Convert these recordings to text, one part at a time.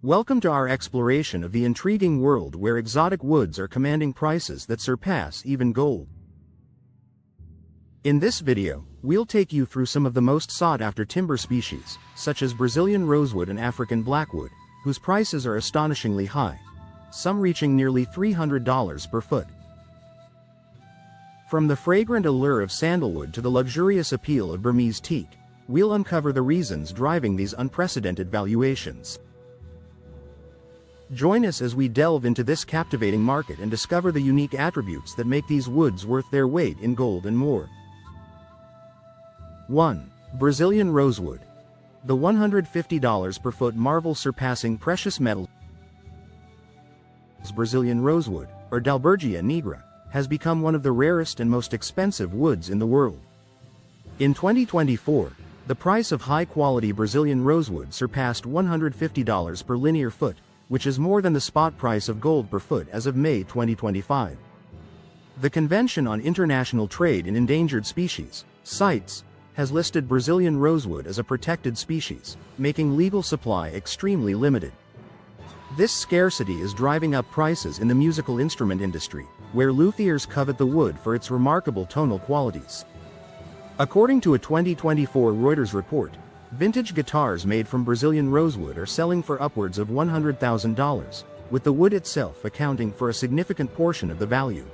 Welcome to our exploration of the intriguing world where exotic woods are commanding prices that surpass even gold. In this video, we'll take you through some of the most sought-after timber species, such as Brazilian rosewood and African blackwood, whose prices are astonishingly high, some reaching nearly $300 per foot. From the fragrant allure of sandalwood to the luxurious appeal of Burmese teak, we'll uncover the reasons driving these unprecedented valuations. Join us as we delve into this captivating market and discover the unique attributes that make these woods worth their weight in gold and more. 1. Brazilian rosewood. The $150 per foot marvel surpassing precious metals. Brazilian rosewood, or Dalbergia nigra, has become one of the rarest and most expensive woods in the world. In 2024, the price of high-quality Brazilian rosewood surpassed $150 per linear foot, which is more than the spot price of gold per foot as of May 2025. The Convention on International Trade in Endangered Species, CITES, has listed Brazilian rosewood as a protected species, making legal supply extremely limited. This scarcity is driving up prices in the musical instrument industry, where luthiers covet the wood for its remarkable tonal qualities. According to a 2024 Reuters report, vintage guitars made from Brazilian rosewood are selling for upwards of $100,000, with the wood itself accounting for a significant portion of the value.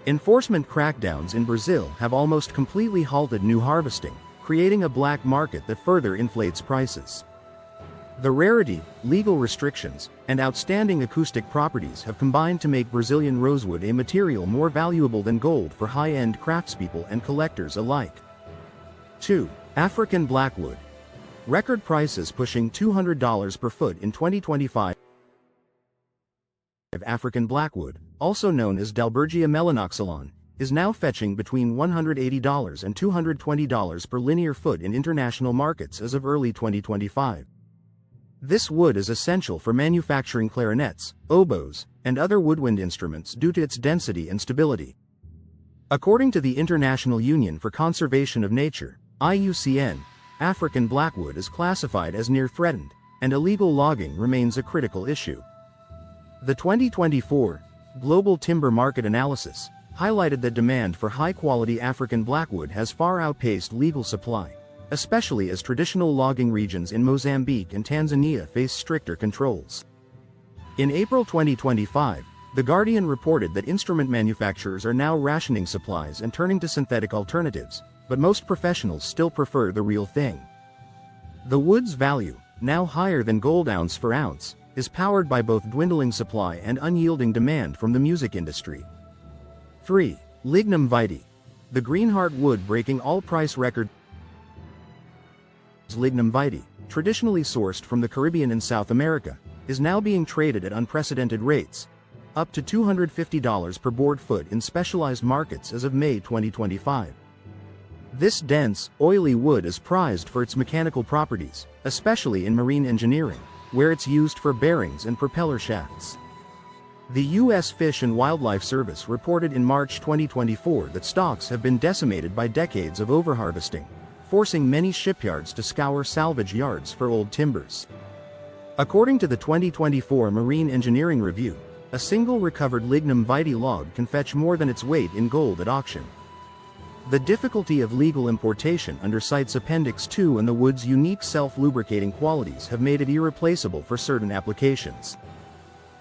Enforcement crackdowns in Brazil have almost completely halted new harvesting, creating a black market that further inflates prices. The rarity, legal restrictions, and outstanding acoustic properties have combined to make Brazilian rosewood a material more valuable than gold for high-end craftspeople and collectors alike. 2. African blackwood. Record prices pushing $200 per foot in 2025. African blackwood, also known as Dalbergia melanoxylon, is now fetching between $180 and $220 per linear foot in international markets as of early 2025. This wood is essential for manufacturing clarinets, oboes, and other woodwind instruments due to its density and stability. According to the International Union for Conservation of Nature, IUCN, African blackwood is classified as near threatened, and illegal logging remains a critical issue. The 2024 Global Timber Market Analysis highlighted that demand for high-quality African blackwood has far outpaced legal supply, especially as traditional logging regions in Mozambique and Tanzania face stricter controls. In April 2025, The Guardian reported that instrument manufacturers are now rationing supplies and turning to synthetic alternatives, but most professionals still prefer the real thing. The wood's value, now higher than gold ounce for ounce, is powered by both dwindling supply and unyielding demand from the music industry. 3. Lignum vitae. The greenheart wood breaking all price records. Lignum vitae, traditionally sourced from the Caribbean and South America, is now being traded at unprecedented rates, up to $250 per board foot in specialized markets as of May 2025. This dense, oily wood is prized for its mechanical properties, especially in marine engineering, where it's used for bearings and propeller shafts. The U.S. Fish and Wildlife Service reported in March 2024 that stocks have been decimated by decades of overharvesting, forcing many shipyards to scour salvage yards for old timbers. According to the 2024 Marine Engineering Review, a single recovered lignum vitae log can fetch more than its weight in gold at auction. The difficulty of legal importation under CITES Appendix 2 and the wood's unique self-lubricating qualities have made it irreplaceable for certain applications.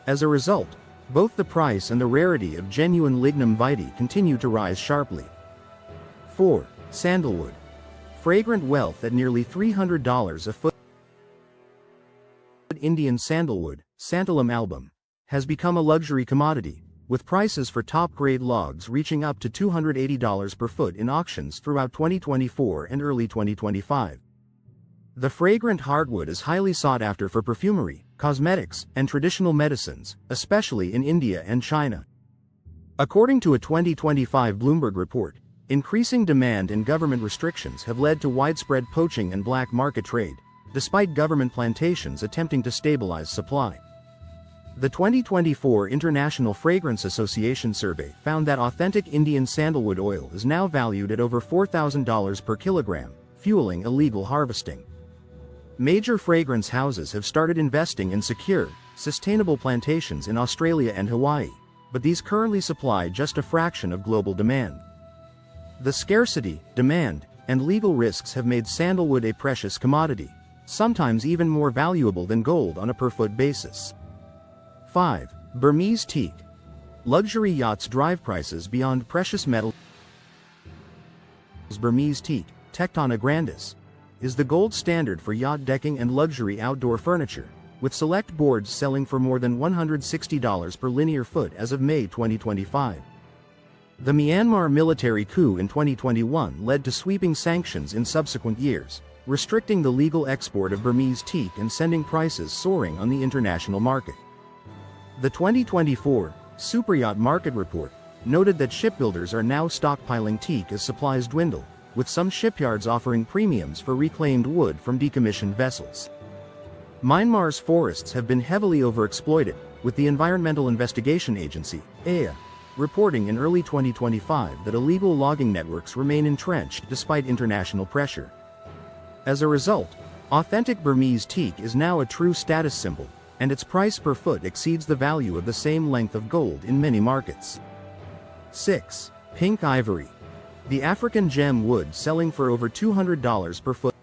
As a result, both the price and the rarity of genuine lignum vitae continue to rise sharply. 4. Sandalwood. Fragrant wealth at nearly $300 a foot. Indian sandalwood, Santalum album, has become a luxury commodity, with prices for top-grade logs reaching up to $280 per foot in auctions throughout 2024 and early 2025. The fragrant hardwood is highly sought after for perfumery, cosmetics, and traditional medicines, especially in India and China. According to a 2025 Bloomberg report, increasing demand and government restrictions have led to widespread poaching and black market trade, despite government plantations attempting to stabilize supply. The 2024 International Fragrance Association survey found that authentic Indian sandalwood oil is now valued at over $4,000 per kilogram, fueling illegal harvesting. Major fragrance houses have started investing in secure, sustainable plantations in Australia and Hawaii, but these currently supply just a fraction of global demand. The scarcity, demand, and legal risks have made sandalwood a precious commodity, sometimes even more valuable than gold on a per-foot basis. 5. Burmese teak. Luxury yachts drive prices beyond precious metals. Burmese teak, Tectona grandis, is the gold standard for yacht decking and luxury outdoor furniture, with select boards selling for more than $160 per linear foot as of May 2025. The Myanmar military coup in 2021 led to sweeping sanctions in subsequent years, restricting the legal export of Burmese teak and sending prices soaring on the international market. The 2024 Superyacht Market Report noted that shipbuilders are now stockpiling teak as supplies dwindle, with some shipyards offering premiums for reclaimed wood from decommissioned vessels. Myanmar's forests have been heavily overexploited, with the Environmental Investigation Agency, EA, reporting in early 2025 that illegal logging networks remain entrenched despite international pressure. As a result, authentic Burmese teak is now a true status symbol, and its price per foot exceeds the value of the same length of gold in many markets. 6. Pink ivory. The African gem wood selling for over $200 per foot.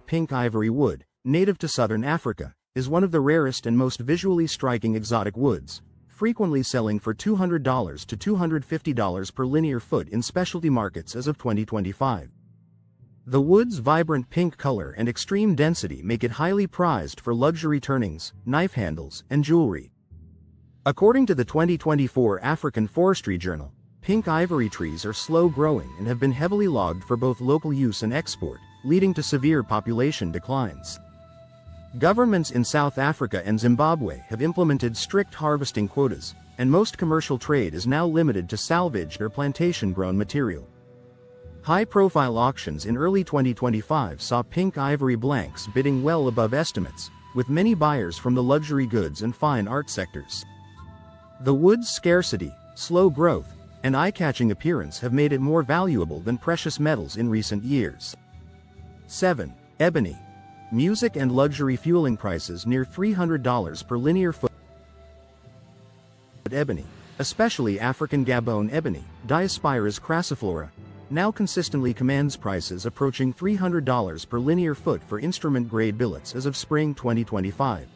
Pink ivory wood, native to southern Africa, is one of the rarest and most visually striking exotic woods, frequently selling for $200 to $250 per linear foot in specialty markets as of 2025. The wood's vibrant pink color and extreme density make it highly prized for luxury turnings, knife handles, and jewelry. According to the 2024 African Forestry Journal, pink ivory trees are slow-growing and have been heavily logged for both local use and export, leading to severe population declines. Governments in South Africa and Zimbabwe have implemented strict harvesting quotas, and most commercial trade is now limited to salvaged or plantation-grown material. High-profile auctions in early 2025 saw pink ivory blanks bidding well above estimates, with many buyers from the luxury goods and fine art sectors. The wood's scarcity, slow growth, and eye-catching appearance have made it more valuable than precious metals in recent years. 7. Ebony. Music and luxury fueling prices near $300 per linear foot. Ebony, especially African Gabon ebony, Diospyros crassiflora, now consistently commands prices approaching $300 per linear foot for instrument-grade billets as of spring 2025.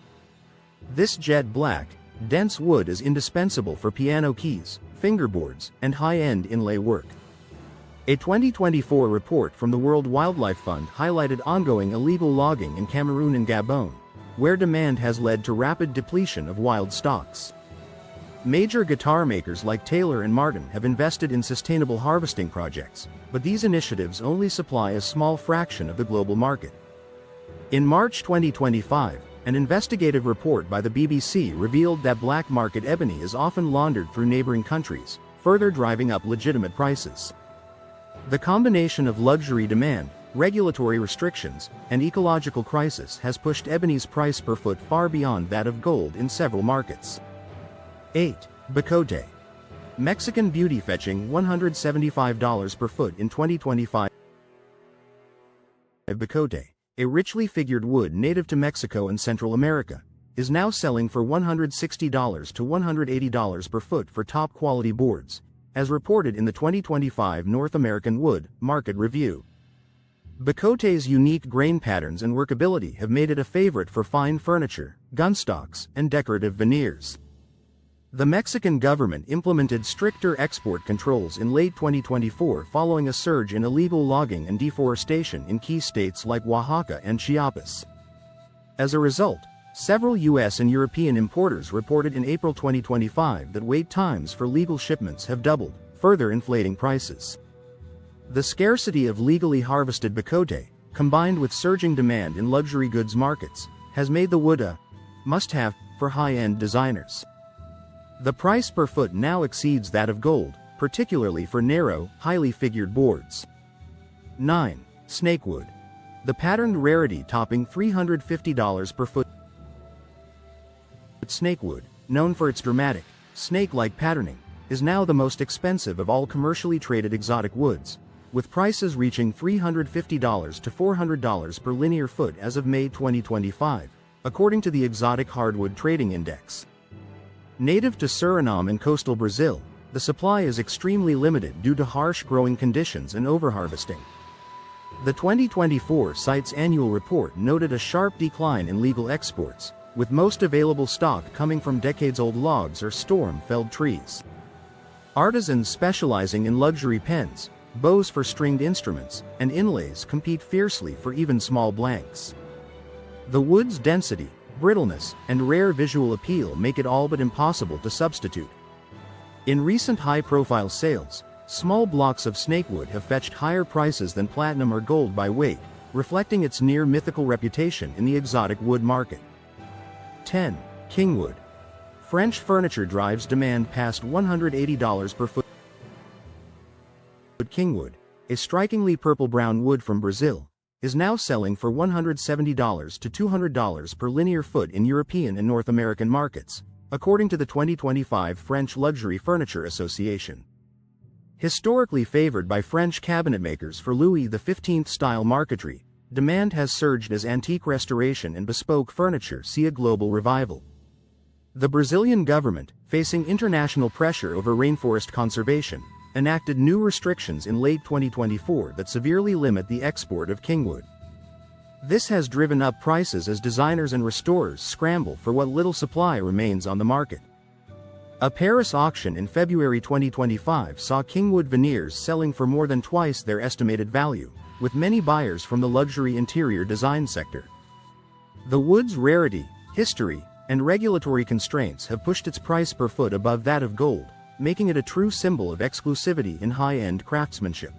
This jet black, dense wood is indispensable for piano keys, fingerboards, and high-end inlay work. A 2024 report from the World Wildlife Fund highlighted ongoing illegal logging in Cameroon and Gabon, where demand has led to rapid depletion of wild stocks. Major guitar makers like Taylor and Martin have invested in sustainable harvesting projects, but these initiatives only supply a small fraction of the global market. In March 2025, an investigative report by the BBC revealed that black market ebony is often laundered through neighboring countries, further driving up legitimate prices. The combination of luxury demand, regulatory restrictions, and ecological crisis has pushed ebony's price per foot far beyond that of gold in several markets. 8. Bicote. Mexican beauty fetching $175 per foot in 2025. Bicote, a richly figured wood native to Mexico and Central America, is now selling for $160 to $180 per foot for top-quality boards, as reported in the 2025 North American Wood Market Review. Bicote's unique grain patterns and workability have made it a favorite for fine furniture, gunstocks, and decorative veneers. The Mexican government implemented stricter export controls in late 2024 following a surge in illegal logging and deforestation in key states like Oaxaca and Chiapas. As a result, several U.S. and European importers reported in April 2025 that wait times for legal shipments have doubled, further inflating prices. The scarcity of legally harvested bicote, combined with surging demand in luxury goods markets, has made the wood a must-have for high-end designers. The price per foot now exceeds that of gold, particularly for narrow, highly figured boards. 9. Snakewood. The patterned rarity topping $350 per foot. Snakewood, known for its dramatic, snake-like patterning, is now the most expensive of all commercially traded exotic woods, with prices reaching $350 to $400 per linear foot as of May 2025, according to the Exotic Hardwood Trading Index. Native to Suriname and coastal Brazil, the supply is extremely limited due to harsh growing conditions and overharvesting. The 2024 site's annual report noted a sharp decline in legal exports, with most available stock coming from decades-old logs or storm-felled trees. Artisans specializing in luxury pens, bows for stringed instruments, and inlays compete fiercely for even small blanks. The wood's density, brittleness, and rare visual appeal make it all but impossible to substitute. In recent high-profile sales, small blocks of snakewood have fetched higher prices than platinum or gold by weight, reflecting its near-mythical reputation in the exotic wood market. 10. Kingwood. French furniture drives demand past $180 per foot. Kingwood, a strikingly purple-brown wood from Brazil, is now selling for $170 to $200 per linear foot in European and North American markets, according to the 2025 French Luxury Furniture Association. Historically favored by French cabinet makers for Louis XV-style marquetry, demand has surged as antique restoration and bespoke furniture see a global revival. The Brazilian government, facing international pressure over rainforest conservation, enacted new restrictions in late 2024 that severely limit the export of kingwood. This has driven up prices as designers and restorers scramble for what little supply remains on the market. A Paris auction in February 2025 saw kingwood veneers selling for more than twice their estimated value, with many buyers from the luxury interior design sector. The wood's rarity, history, and regulatory constraints have pushed its price per foot above that of gold, making it a true symbol of exclusivity in high-end craftsmanship.